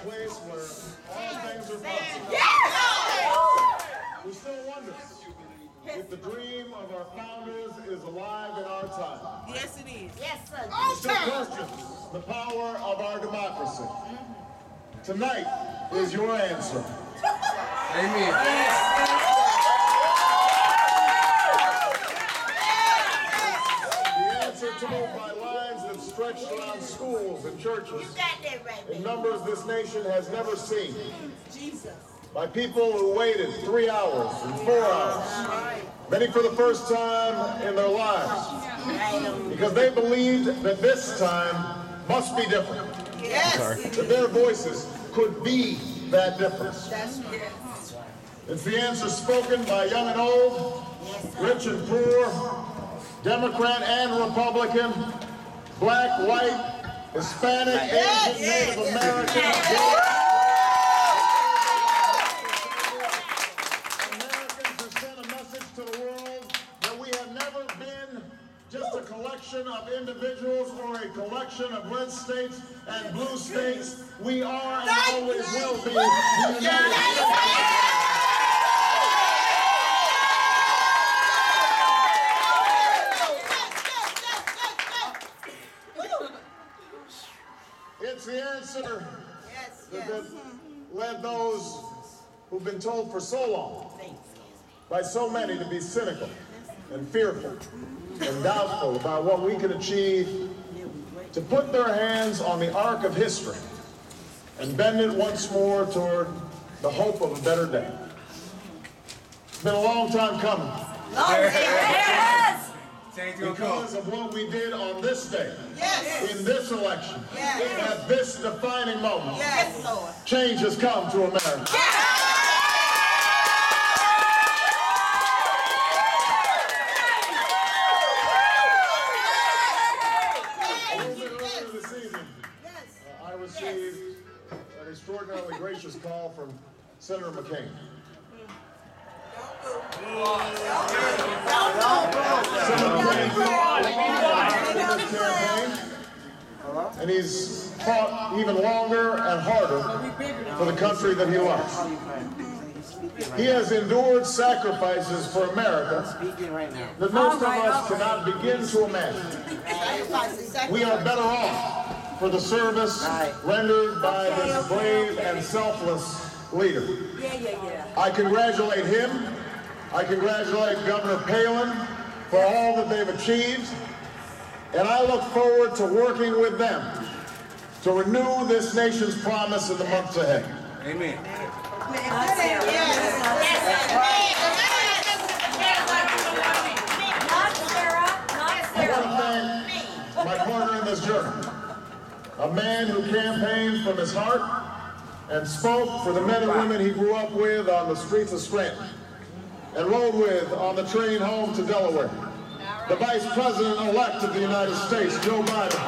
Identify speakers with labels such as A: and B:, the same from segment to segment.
A: place where all things are possible. We still wonder if the dream of our founders is alive in our time.
B: Yes, it is.
C: Yes, sir.
A: We still question the power of our democracy. Tonight is your answer.
D: Amen.
A: The answer told by lines that stretched around schools and churches
C: You got that right,
A: in
C: baby.
A: numbers this nation has never seen.
B: Jesus.
A: By people who waited 3 hours and 4 hours, many for the first time in their lives, because they believed that this time must be different.
B: Yes.
A: That their voices could be that difference.
B: That's right.
A: It's the answer spoken by young and old, rich and poor, Democrat and Republican, black, white, Hispanic, Asian, Native American. Americans who sent a message to the world that we have never been just a collection of individuals or a collection of red states and blue states. We are and always will be the United States. It's the answer that led those who've been told for so long by so many to be cynical and fearful and doubtful about what we can achieve, to put their hands on the arc of history and bend it once more toward the hope of a better day. It's been a long time coming. Because of what we did on this day, in this election, at this defining moment, change has come to America. A little bit earlier this evening, I received an extraordinarily gracious call from Senator McCain. And he's fought even longer and harder for the country that he loves. He has endured sacrifices for America that most of us cannot begin to imagine. We are better off for the service rendered by this brave and selfless leader. I congratulate him. I congratulate Governor Palin for all that they've achieved. And I look forward to working with them to renew this nation's promise in the months ahead.
D: Amen.
A: I want to thank my partner in this journey, a man who campaigned from his heart and spoke for the men and women he grew up with on the streets of Scranton and rode with on the train home to Delaware, the Vice President-elect of the United States, Joe Biden.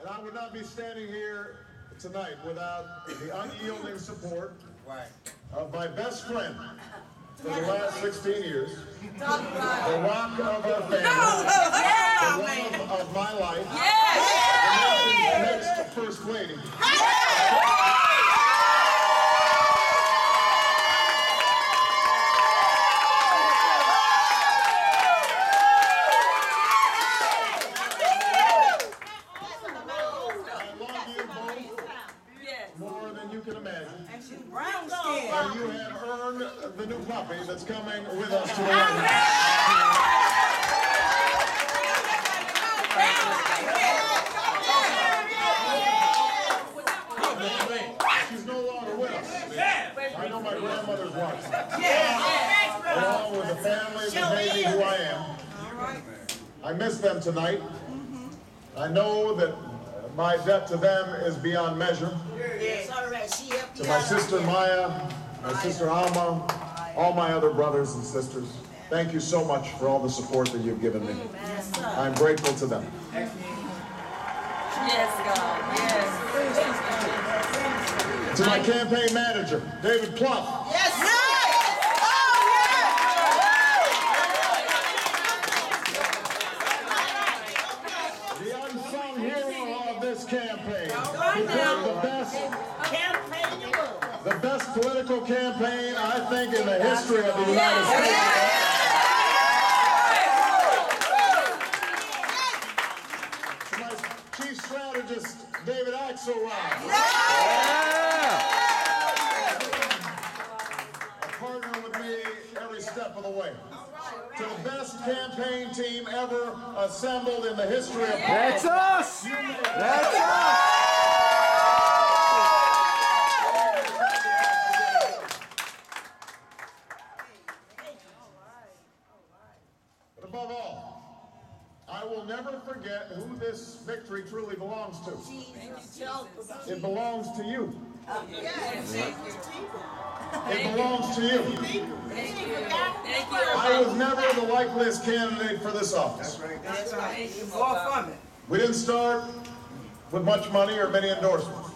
A: And I would not be standing here tonight without the unyielding support of my best friend for the last 16 years, the rock of our family, the love of my life, the next First Lady. More than you can imagine. And you have earned the new puppy that's coming with us to the White House. She's no longer with us. I know my grandmother's wife. Along with the family, the baby who I am. I miss them tonight. I know that my debt to them is beyond measure. To my sister Maya, my sister Alma, all my other brothers and sisters, thank you so much for all the support that you've given me. I'm grateful to them.
E: Yes, God. Yes.
A: To my campaign manager, David Plump.
B: Yes, sir.
A: The best political campaign, I think, in the history of the United States. My chief strategist, David Axelrod. A partner with me every step of the way. To the best campaign team ever assembled in the history of
D: That's us! That's us!
A: But above all, I will never forget who this victory truly belongs to. It belongs to you. It belongs to you. I was never the likeliest candidate for this office. We didn't start with much money or many endorsements.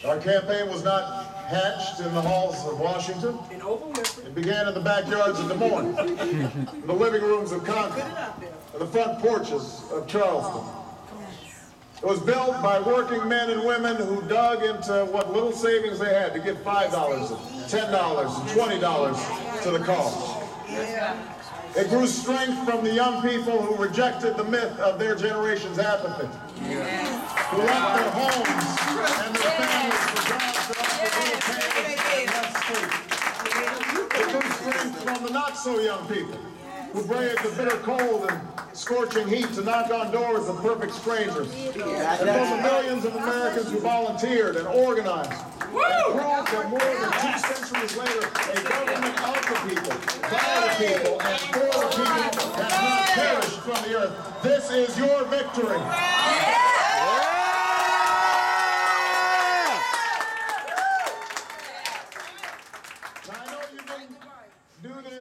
A: Our campaign was not hatched in the halls of Washington. It began in the backyards of Des Moines, the living rooms of Concord, and the front porches of Charleston. It was built by working men and women who dug into what little savings they had to give $5, $10, and $20 to the cause. It grew strength from the young people who rejected the myth of their generation's apathy, who left their homes and their families for jobs that offered little pay and less sleep. It grew strength from the not-so-young people who braved the bitter cold and scorching heat to knock on doors of perfect strangers. And from the millions of Americans who volunteered and organized and proved that more than 2 centuries later, a government of the people, by the people, and for the people has not perished from the earth. This is your victory.